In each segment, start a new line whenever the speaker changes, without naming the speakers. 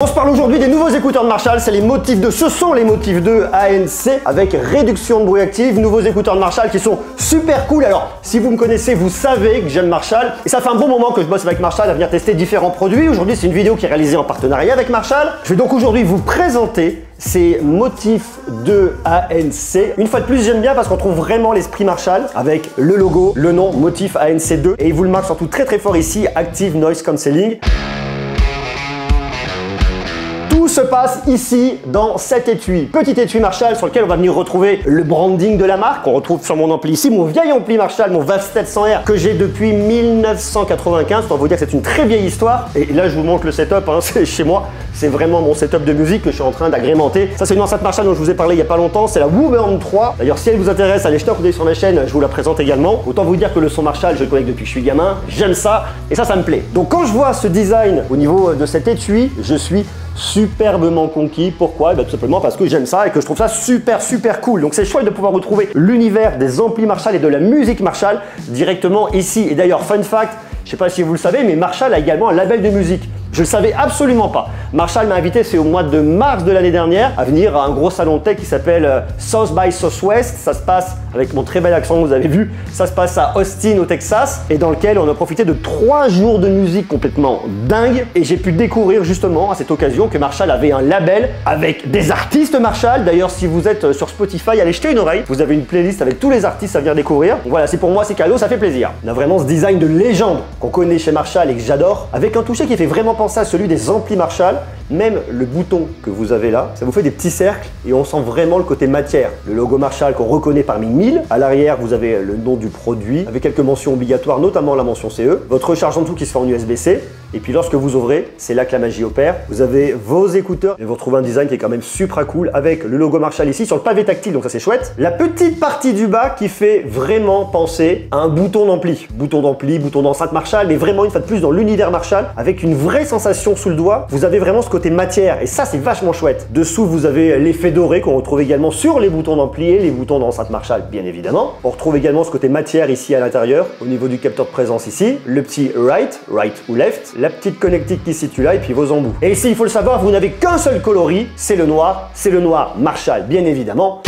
On se parle aujourd'hui des nouveaux écouteurs de Marshall, c'est les Motif 2, ce sont les Motif 2 ANC avec réduction de bruit active, nouveaux écouteurs de Marshall qui sont super cool. Alors si vous me connaissez, vous savez que j'aime Marshall et ça fait un bon moment que je bosse avec Marshall à venir tester différents produits. Aujourd'hui c'est une vidéo qui est réalisée en partenariat avec Marshall. Je vais donc aujourd'hui vous présenter ces Motif 2 ANC. Une fois de plus j'aime bien parce qu'on trouve vraiment l'esprit Marshall avec le logo, le nom Motif ANC 2 et il vous le marque surtout très fort ici, Active Noise Cancelling. Tout se passe ici dans cet étui. Petit étui Marshall sur lequel on va venir retrouver le branding de la marque. On retrouve sur mon ampli ici, mon vieil ampli Marshall, mon VAV 700R que j'ai depuis 1995. Pour vous dire que c'est une très vieille histoire. Et là je vous montre le setup, hein, c'est chez moi. C'est vraiment mon setup de musique que je suis en train d'agrémenter. Ça c'est une enceinte Marshall dont je vous ai parlé il y a pas longtemps. C'est la Woburn 3. D'ailleurs si elle vous intéresse, allez jeter un coup d'œil sur ma chaîne, je vous la présente également. Autant vous dire que le son Marshall, je le connais depuis que je suis gamin. J'aime ça et ça me plaît. Donc quand je vois ce design au niveau de cet étui, je suis superbement conquis. Pourquoi? Tout simplement parce que j'aime ça et que je trouve ça super cool. Donc c'est chouette de pouvoir retrouver l'univers des amplis Marshall et de la musique Marshall directement ici. Et d'ailleurs, fun fact, je sais pas si vous le savez, mais Marshall a également un label de musique. Je le savais absolument pas. Marshall m'a invité, c'est au mois de mars de l'année dernière, à venir à un gros salon tech qui s'appelle South by Southwest. Ça se passe, avec mon très bel accent, vous avez vu, ça se passe à Austin au Texas et dans lequel on a profité de 3 jours de musique complètement dingue. Et j'ai pu découvrir justement à cette occasion que Marshall avait un label avec des artistes Marshall. D'ailleurs, si vous êtes sur Spotify, allez jeter une oreille. Vous avez une playlist avec tous les artistes à venir découvrir. Donc voilà, c'est pour moi, c'est cadeau, ça fait plaisir. On a vraiment ce design de légende qu'on connaît chez Marshall et que j'adore, avec un toucher qui fait vraiment penser à celui des amplis Marshall. Même le bouton que vous avez là, ça vous fait des petits cercles et on sent vraiment le côté matière. Le logo Marshall qu'on reconnaît parmi 1000. À l'arrière, vous avez le nom du produit avec quelques mentions obligatoires, notamment la mention CE. Votre recharge en tout qui se fait en USB-C. Et puis lorsque vous ouvrez, c'est là que la magie opère. Vous avez vos écouteurs et vous retrouvez un design qui est quand même super cool avec le logo Marshall ici sur le pavé tactile, donc ça c'est chouette. La petite partie du bas qui fait vraiment penser à un bouton d'ampli. Bouton d'ampli, bouton d'enceinte Marshall, mais vraiment une fois de plus dans l'univers Marshall avec une vraie sensation sous le doigt. Vous avez vraiment ce côté matière et ça c'est vachement chouette. Dessous vous avez l'effet doré qu'on retrouve également sur les boutons d'ampli et les boutons d'enceinte Marshall bien évidemment. On retrouve également ce côté matière ici à l'intérieur au niveau du capteur de présence ici. Le petit right ou left. La petite connectique qui se situe là et puis vos embouts. Et ici, il faut le savoir, vous n'avez qu'un seul coloris, c'est le noir Marshall, bien évidemment.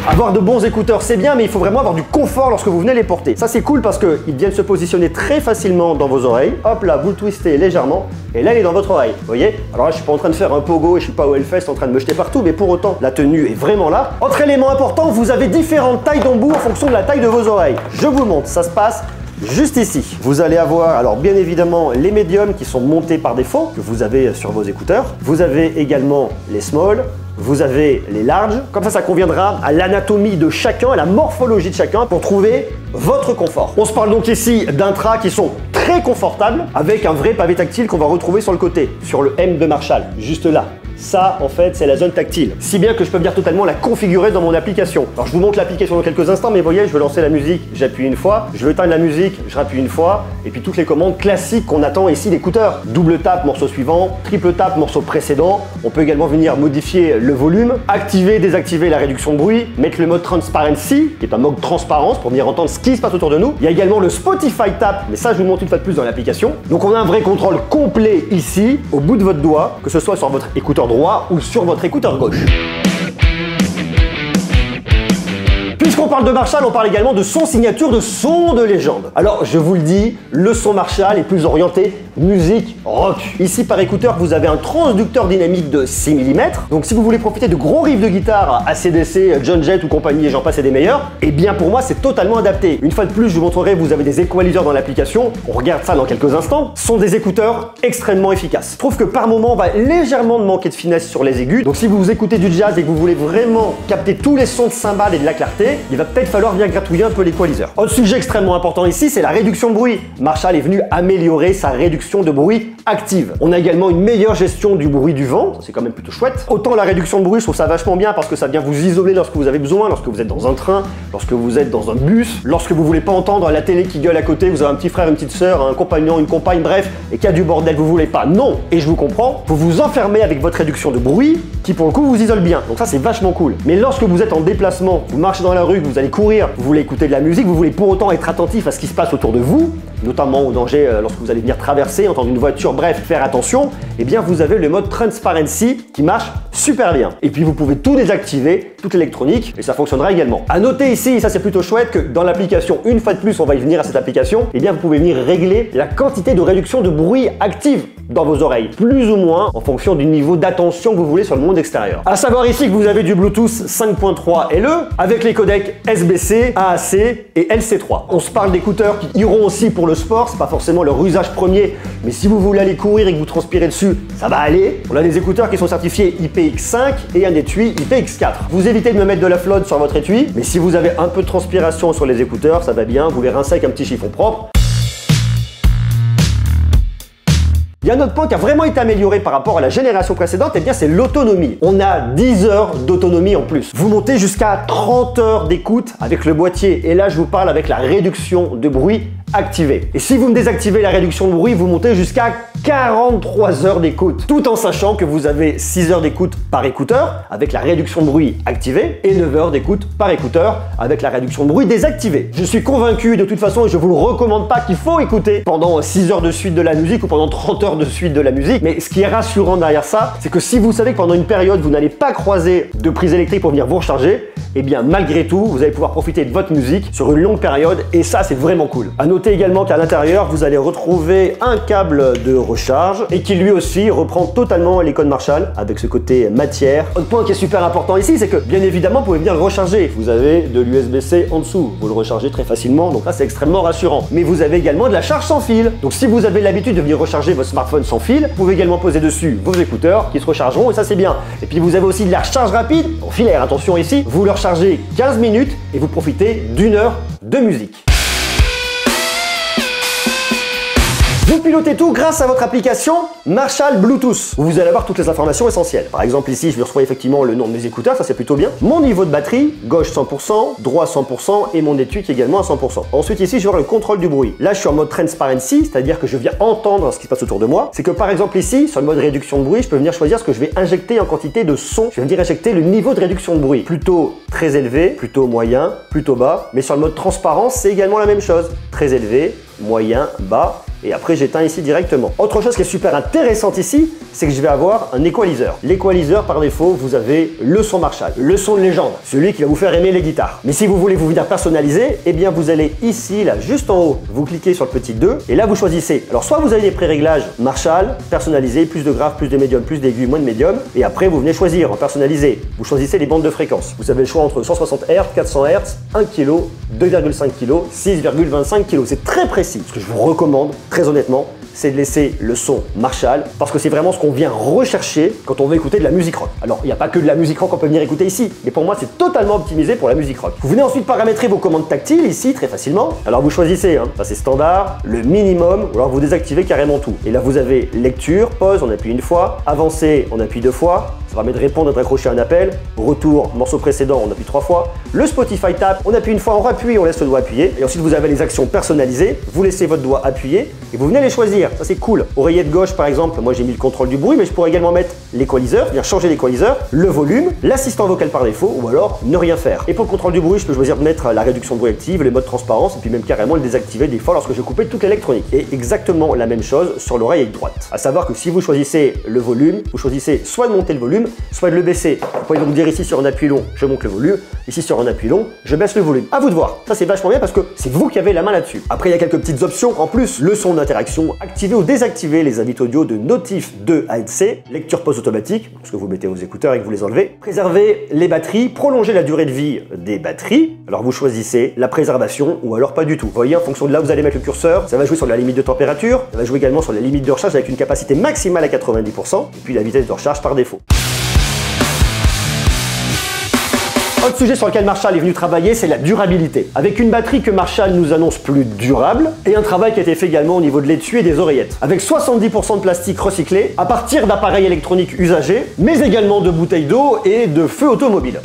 Avoir de bons écouteurs, c'est bien, mais il faut vraiment avoir du confort lorsque vous venez les porter. Ça, c'est cool parce qu'ils viennent se positionner très facilement dans vos oreilles. Hop là, vous le twistez légèrement et là, il est dans votre oreille. Vous voyez? Alors là, je suis pas en train de faire un pogo et je suis pas au Hellfest en train de me jeter partout, mais pour autant, la tenue est vraiment là. Autre élément important, vous avez différentes tailles d'embout en fonction de la taille de vos oreilles. Je vous montre, ça se passe juste ici. Vous allez avoir, alors bien évidemment, les médiums qui sont montés par défaut, que vous avez sur vos écouteurs. Vous avez également les small. Vous avez les larges, comme ça conviendra à l'anatomie de chacun, à la morphologie de chacun pour trouver votre confort. On se parle donc ici d'intras qui sont très confortables avec un vrai pavé tactile qu'on va retrouver sur le côté, sur le M de Marshall, juste là. Ça, en fait, c'est la zone tactile. Si bien que je peux venir totalement la configurer dans mon application. Alors, je vous montre l'application dans quelques instants, mais vous voyez, je veux lancer la musique, j'appuie une fois. Je veux éteindre la musique, je rappuie une fois. Et puis, toutes les commandes classiques qu'on attend ici d'écouteurs. Double tap, morceau suivant. Triple tap, morceau précédent. On peut également venir modifier le volume, activer, désactiver la réduction de bruit, mettre le mode Transparency, qui est un mode transparence pour venir entendre ce qui se passe autour de nous. Il y a également le Spotify Tap, mais ça, je vous montre une fois de plus dans l'application. Donc, on a un vrai contrôle complet ici, au bout de votre doigt, que ce soit sur votre écouteur droit ou sur votre écouteur gauche. Puisqu'on parle de Marshall, on parle également de son signature, de son de légende. Alors, je vous le dis, le son Marshall est plus orienté musique rock. Ici, par écouteur, vous avez un transducteur dynamique de 6 mm. Donc, si vous voulez profiter de gros riffs de guitare AC/DC, John Jett ou compagnie, et j'en passe et des meilleurs, eh bien, pour moi, c'est totalement adapté. Une fois de plus, je vous montrerai, vous avez des equalizers dans l'application. On regarde ça dans quelques instants. Ce sont des écouteurs extrêmement efficaces. Je trouve que par moment, on va légèrement manquer de finesse sur les aigus. Donc, si vous écoutez du jazz et que vous voulez vraiment capter tous les sons de cymbales et de la clarté, il va peut-être falloir bien gratouiller un peu l'équaliseur. Autre sujet extrêmement important ici, c'est la réduction de bruit. Marshall est venu améliorer sa réduction de bruit active. On a également une meilleure gestion du bruit du vent, c'est quand même plutôt chouette. Autant la réduction de bruit, je trouve ça vachement bien parce que ça vient vous isoler lorsque vous avez besoin, lorsque vous êtes dans un train, lorsque vous êtes dans un bus, lorsque vous voulez pas entendre la télé qui gueule à côté, vous avez un petit frère, une petite sœur, un compagnon, une compagne, bref, et qu'il y a du bordel, vous voulez pas. Non, et je vous comprends, vous vous enfermez avec votre réduction de bruit qui pour le coup vous isole bien. Donc ça c'est vachement cool. Mais lorsque vous êtes en déplacement, vous marchez dans la rue, vous allez courir, vous voulez écouter de la musique, vous voulez pour autant être attentif à ce qui se passe autour de vous, notamment au danger lorsque vous allez venir traverser, entendre une voiture, bref, faire attention, eh bien vous avez le mode Transparency qui marche super bien. Et puis vous pouvez tout désactiver, toute l'électronique, et ça fonctionnera également. À noter ici, ça c'est plutôt chouette, que dans l'application, une fois de plus, on va y venir à cette application, eh bien vous pouvez venir régler la quantité de réduction de bruit active dans vos oreilles, plus ou moins en fonction du niveau d'attention que vous voulez sur le monde extérieur. À savoir ici que vous avez du Bluetooth 5.3 LE avec les codecs SBC, AAC et LC3. On se parle d'écouteurs qui iront aussi pour le sport, c'est pas forcément leur usage premier, mais si vous voulez aller courir et que vous transpirez dessus, ça va aller. On a des écouteurs qui sont certifiés IPX5 et un étui IPX4. Vous évitez de me mettre de la flotte sur votre étui, mais si vous avez un peu de transpiration sur les écouteurs, ça va bien, vous les rincez avec un petit chiffon propre. Il y a un autre point qui a vraiment été amélioré par rapport à la génération précédente, et bien c'est l'autonomie. On a 10 heures d'autonomie en plus. Vous montez jusqu'à 30 heures d'écoute avec le boîtier, et là je vous parle avec la réduction de bruit activée. Et si vous me désactivez la réduction de bruit, vous montez jusqu'à 43 heures d'écoute, tout en sachant que vous avez 6 heures d'écoute par écouteur avec la réduction de bruit activée et 9 heures d'écoute par écouteur avec la réduction de bruit désactivée. Je suis convaincu de toute façon, et je vous le recommande pas, qu'il faut écouter pendant 6 heures de suite de la musique ou pendant 30 heures de suite de la musique, mais ce qui est rassurant derrière ça, c'est que si vous savez que pendant une période vous n'allez pas croiser de prise électrique pour venir vous recharger, et bien malgré tout, vous allez pouvoir profiter de votre musique sur une longue période, et ça c'est vraiment cool. À noter également qu'à l'intérieur, vous allez retrouver un câble de recharge et qui lui aussi reprend totalement les codes Marshall avec ce côté matière. Autre point qui est super important ici, c'est que bien évidemment vous pouvez venir le recharger. Vous avez de l'USB-C en dessous, vous le rechargez très facilement, donc là c'est extrêmement rassurant. Mais vous avez également de la charge sans fil. Donc si vous avez l'habitude de venir recharger votre smartphone sans fil, vous pouvez également poser dessus vos écouteurs qui se rechargeront, et ça c'est bien. Et puis vous avez aussi de la recharge rapide, en filaire, attention ici, vous le rechargez 15 minutes et vous profitez d'une heure de musique. Vous pilotez tout grâce à votre application Marshall Bluetooth, où vous allez avoir toutes les informations essentielles. Par exemple ici, je reçois effectivement le nom de mes écouteurs, ça c'est plutôt bien. Mon niveau de batterie, gauche 100%, droit 100% et mon étui qui est également à 100%. Ensuite ici, je vais avoir le contrôle du bruit. Là, je suis en mode Transparency, c'est-à-dire que je viens entendre ce qui se passe autour de moi. C'est que par exemple ici, sur le mode réduction de bruit, je peux venir choisir ce que je vais injecter en quantité de son. Je vais venir injecter le niveau de réduction de bruit. Plutôt très élevé, plutôt moyen, plutôt bas. Mais sur le mode transparence, c'est également la même chose. Très élevé, moyen, bas. Et après j'éteins ici directement. Autre chose qui est super intéressante ici, c'est que je vais avoir un équaliseur. L'équaliseur, par défaut, vous avez le son Marshall, le son de légende, celui qui va vous faire aimer les guitares. Mais si vous voulez vous venir personnaliser, eh bien vous allez ici, là, juste en haut, vous cliquez sur le petit 2 et là vous choisissez. Alors soit vous avez des pré-réglages Marshall, personnalisé, plus de grave, plus de médium, plus d'aigu, moins de médium, et après vous venez choisir en personnalisé. Vous choisissez les bandes de fréquence. Vous avez le choix entre 160 Hz, 400 Hz, 1 kg, 2,5 kg, 6,25 kg. C'est très précis. Ce que je vous recommande, très honnêtement, c'est de laisser le son Marshall parce que c'est vraiment ce qu'on vient rechercher quand on veut écouter de la musique rock. Alors, il n'y a pas que de la musique rock qu'on peut venir écouter ici, mais pour moi, c'est totalement optimisé pour la musique rock. Vous venez ensuite paramétrer vos commandes tactiles ici, très facilement. Alors, vous choisissez, ça c'est standard, le minimum, ou alors vous désactivez carrément tout. Et là, vous avez lecture, pause, on appuie une fois, avancer, on appuie 2 fois, ça permet de répondre et de raccrocher un appel, retour, morceau précédent, on appuie 3 fois, le Spotify Tap, on appuie une fois, on rappuie, on laisse le doigt appuyé, et ensuite vous avez les actions personnalisées, vous laissez votre doigt appuyé, et vous venez les choisir, ça c'est cool. Oreillette gauche par exemple, moi j'ai mis le contrôle du bruit, mais je pourrais également mettre l'équaliseur, venir changer l'équaliseur, le volume, l'assistant vocal par défaut, ou alors ne rien faire. Et pour le contrôle du bruit, je peux choisir de mettre la réduction de bruit active, le mode transparence, et puis même carrément le désactiver des fois lorsque je coupais toute l'électronique. Et exactement la même chose sur l'oreille droite. À savoir que si vous choisissez le volume, vous choisissez soit de monter le volume, soit de le baisser. Vous pouvez donc dire ici sur un appui long, je monte le volume, ici sur un appui long, je baisse le volume. À vous de voir. Ça c'est vachement bien parce que c'est vous qui avez la main là-dessus. Après il y a quelques petites options en plus, le son d'interaction, activer ou désactiver les invites audio de Notif 2 ANC, lecture pause automatique, parce que vous mettez vos écouteurs et que vous les enlevez, préserver les batteries, prolonger la durée de vie des batteries. Alors vous choisissez la préservation ou alors pas du tout. Vous voyez, en fonction de là où vous allez mettre le curseur, ça va jouer sur la limite de température, ça va jouer également sur la limite de recharge avec une capacité maximale à 90%, et puis la vitesse de recharge par défaut. Autre sujet sur lequel Marshall est venu travailler, c'est la durabilité. Avec une batterie que Marshall nous annonce plus durable, et un travail qui a été fait également au niveau de l'étui et des oreillettes. Avec 70% de plastique recyclé, à partir d'appareils électroniques usagés, mais également de bouteilles d'eau et de feux automobiles.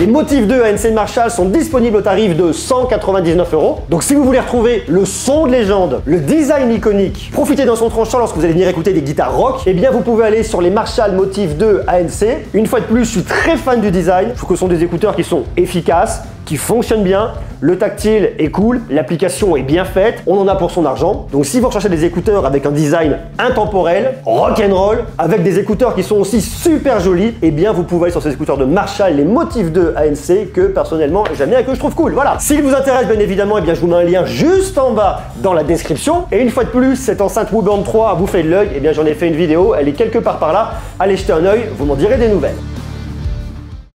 Les Motif 2 ANC de Marshall sont disponibles au tarif de 199 €. Donc si vous voulez retrouver le son de légende, le design iconique, profiter d'un son tranchant lorsque vous allez venir écouter des guitares rock, eh bien vous pouvez aller sur les Marshall Motif 2 ANC. Une fois de plus, je suis très fan du design. Je trouve que ce sont des écouteurs qui sont efficaces, qui fonctionnent bien, le tactile est cool, l'application est bien faite, on en a pour son argent. Donc si vous recherchez des écouteurs avec un design intemporel, rock'n'roll, avec des écouteurs qui sont aussi super jolis, eh bien vous pouvez aller sur ces écouteurs de Marshall, les Motif 2 ANC, que personnellement j'aime bien et que je trouve cool. Voilà. S'il vous intéresse, bien évidemment, eh bien je vous mets un lien juste en bas dans la description. Et une fois de plus, cette enceinte Woburn 3 a bouffé de l'œil, eh bien j'en ai fait une vidéo, elle est quelque part par là. Allez jeter un œil, vous m'en direz des nouvelles.